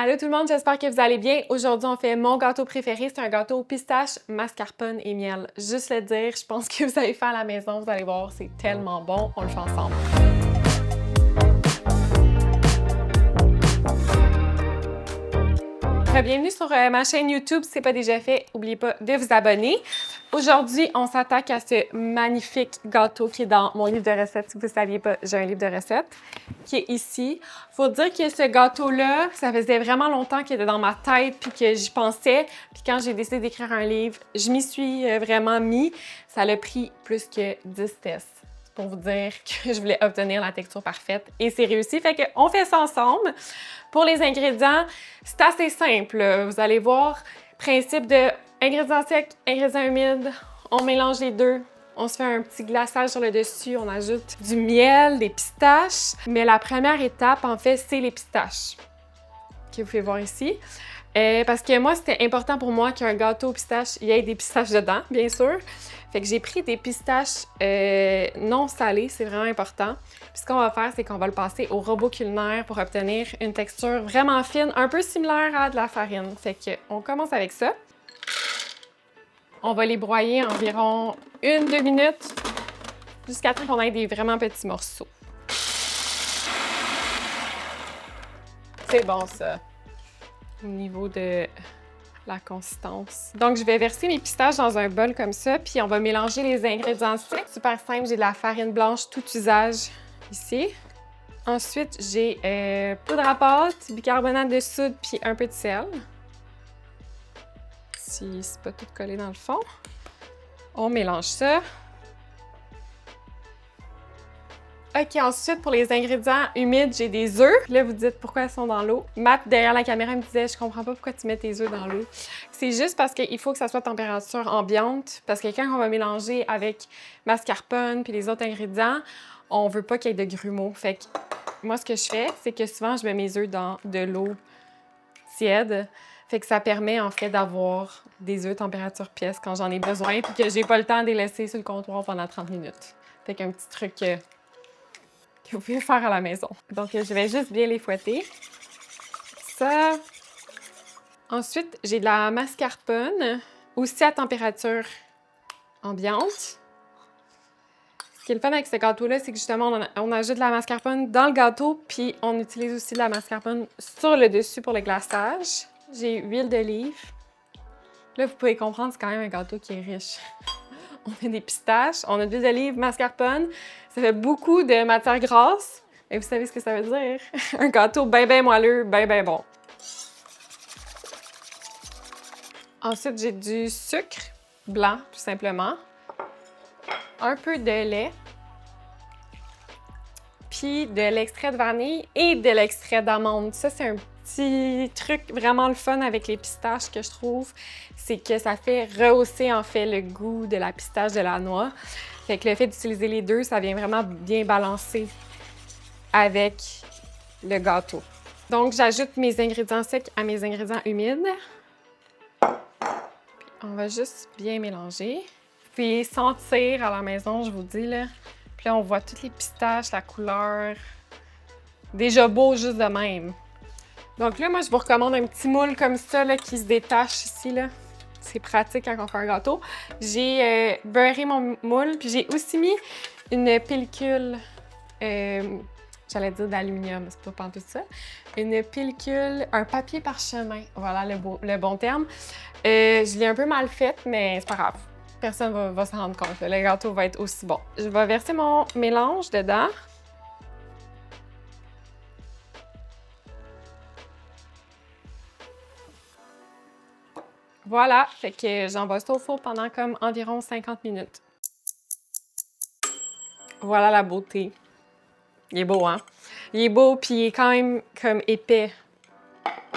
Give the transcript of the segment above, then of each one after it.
Allô tout le monde, j'espère que vous allez bien. Aujourd'hui, on fait mon gâteau préféré. C'est un gâteau pistache, mascarpone et miel. Juste le dire, je pense que vous allez faire à la maison, vous allez voir, c'est tellement bon. On le fait ensemble. Bienvenue sur ma chaîne YouTube. Si ce n'est pas déjà fait, n'oubliez pas de vous abonner. Aujourd'hui, on s'attaque à ce magnifique gâteau qui est dans mon livre de recettes. Si vous ne saviez pas, j'ai un livre de recettes qui est ici. Il faut dire que ce gâteau-là, ça faisait vraiment longtemps qu'il était dans ma tête puis que j'y pensais. Puis quand j'ai décidé d'écrire un livre, je m'y suis vraiment mis. Ça l'a pris plus que 10 tests pour vous dire que je voulais obtenir la texture parfaite et c'est réussi. Fait qu'on fait ça ensemble. Pour les ingrédients, c'est assez simple. Vous allez voir, principe de ingrédients secs, ingrédients humides, on mélange les deux. On se fait un petit glaçage sur le dessus, on ajoute du miel, des pistaches. Mais la première étape, en fait, c'est les pistaches, que vous pouvez voir ici. Parce que moi, c'était important pour moi qu'un gâteau aux pistaches, il y ait des pistaches dedans, bien sûr. Fait que j'ai pris des pistaches non salées, c'est vraiment important. Puis ce qu'on va faire, c'est qu'on va le passer au robot culinaire pour obtenir une texture vraiment fine, un peu similaire à de la farine. Fait qu'on commence avec ça. On va les broyer environ 1-2 minutes jusqu'à temps qu'on ait des vraiment petits morceaux. C'est bon ça, au niveau de la consistance. Donc, je vais verser mes pistaches dans un bol comme ça, puis on va mélanger les ingrédients secs. Super simple, j'ai de la farine blanche tout usage ici. Ensuite, j'ai poudre à pâte, bicarbonate de soude, puis un peu de sel. Si c'est pas tout collé dans le fond. On mélange ça. OK, ensuite, pour les ingrédients humides, j'ai des œufs. Là, vous dites pourquoi elles sont dans l'eau. Matt, derrière la caméra, me disait « Je comprends pas pourquoi tu mets tes œufs dans l'eau. » C'est juste parce qu'il faut que ça soit à température ambiante, parce que quand on va mélanger avec mascarpone puis les autres ingrédients, on veut pas qu'il y ait de grumeaux. Fait que moi, ce que je fais, c'est que souvent, je mets mes œufs dans de l'eau tiède. Fait que ça permet, en fait, d'avoir des œufs température pièce quand j'en ai besoin puis que j'ai pas le temps de les laisser sur le comptoir pendant 30 minutes. Fait qu'un petit truc que vous pouvez faire à la maison. Donc, je vais juste bien les fouetter. Ça. Ensuite, j'ai de la mascarpone, aussi à température ambiante. Ce qui est le fun avec ce gâteau-là, c'est que justement, on ajoute de la mascarpone dans le gâteau, puis on utilise aussi de la mascarpone sur le dessus pour le glaçage. J'ai huile d'olive. Là, vous pouvez comprendre, c'est quand même un gâteau qui est riche. On met des pistaches, on a de l'huile d'olive, mascarpone. Ça fait beaucoup de matière grasse. Et vous savez ce que ça veut dire? Un gâteau bien moelleux, bien bon. Ensuite, j'ai du sucre blanc, tout simplement. Un peu de lait. Puis de l'extrait de vanille et de l'extrait d'amande. Ça, c'est un petit truc vraiment le fun avec les pistaches que je trouve. C'est que ça fait rehausser, en fait, le goût de la pistache, de la noix. Fait que le fait d'utiliser les deux, ça vient vraiment bien balancer avec le gâteau. Donc, j'ajoute mes ingrédients secs à mes ingrédients humides. On va juste bien mélanger. Vous pouvez sentir à la maison, je vous dis, là. Puis là, on voit toutes les pistaches, la couleur. Déjà beau juste de même. Donc là, moi, je vous recommande un petit moule comme ça, là, qui se détache ici, là. C'est pratique quand on fait un gâteau. J'ai beurré mon moule, puis j'ai aussi mis une pellicule, j'allais dire d'aluminium, c'est pas pantoute ça. Une pellicule, un papier parchemin, voilà le bon terme. Je l'ai un peu mal faite, mais c'est pas grave. Personne va s'en rendre compte. Le gâteau va être aussi bon. Je vais verser mon mélange dedans. Voilà, fait que j'envoie ça au four pendant comme environ 50 minutes. Voilà la beauté. Il est beau, hein? Il est beau, puis il est quand même comme épais.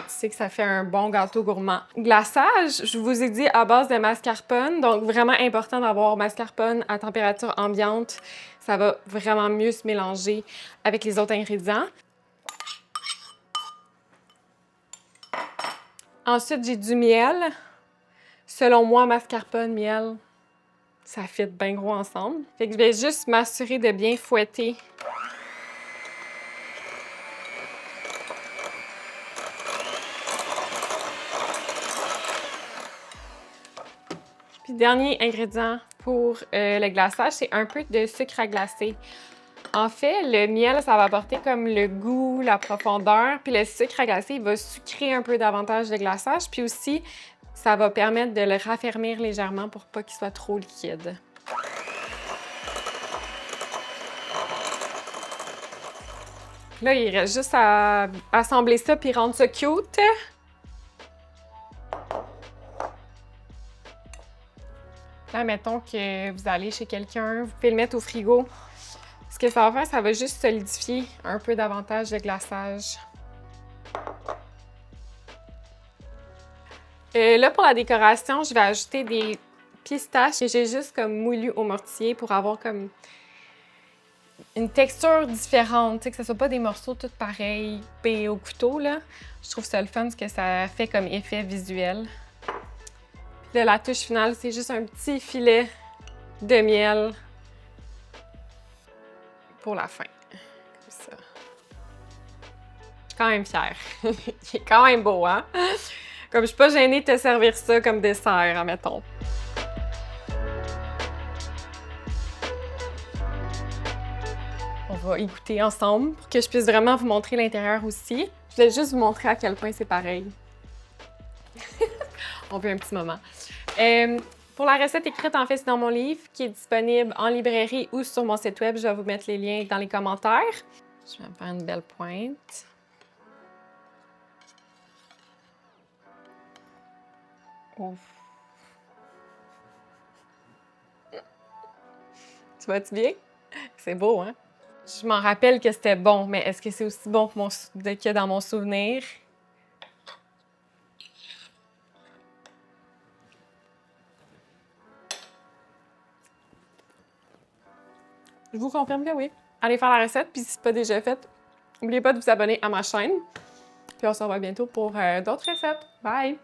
C'est que ça fait un bon gâteau gourmand. Glaçage, je vous ai dit à base de mascarpone, donc vraiment important d'avoir mascarpone à température ambiante. Ça va vraiment mieux se mélanger avec les autres ingrédients. Ensuite, j'ai du miel. Selon moi, mascarpone, miel, ça fit bien gros ensemble. Fait que je vais juste m'assurer de bien fouetter Puis dernier ingrédient pour le glaçage, c'est un peu de sucre à glacer. En fait, le miel, ça va apporter comme le goût, la profondeur, puis le sucre à glacer, il va sucrer un peu davantage le glaçage, puis aussi, ça va permettre de le raffermir légèrement pour pas qu'il soit trop liquide. Là, il reste juste à assembler ça puis rendre ça cute. Là, mettons que vous allez chez quelqu'un, vous pouvez le mettre au frigo. Ce que ça va faire, ça va juste solidifier un peu davantage le glaçage. Là, pour la décoration, je vais ajouter des pistaches que j'ai juste comme moulues au mortier pour avoir comme une texture différente, tu sais, que ce soit pas des morceaux tous pareils, coupés au couteau, là. Je trouve ça le fun, ce que ça fait comme effet visuel. Puis là, la touche finale, c'est juste un petit filet de miel pour la fin. Comme ça. Je suis quand même fière. Il est quand même beau, hein? Comme je suis pas gênée de te servir ça comme dessert, admettons. On va y goûter ensemble pour que je puisse vraiment vous montrer l'intérieur aussi. Je voulais juste vous montrer à quel point c'est pareil. On veut un petit moment. Pour la recette écrite, en fait, c'est dans mon livre qui est disponible en librairie ou sur mon site web. Je vais vous mettre les liens dans les commentaires. Je vais me faire une belle pointe. Ouf. Tu vas-tu bien? C'est beau, hein? Je m'en rappelle que c'était bon, mais est-ce que c'est aussi bon que dans mon souvenir? Je vous confirme que oui. Allez faire la recette, puis si ce n'est pas déjà fait, n'oubliez pas de vous abonner à ma chaîne. Puis on se revoit bientôt pour d'autres recettes. Bye!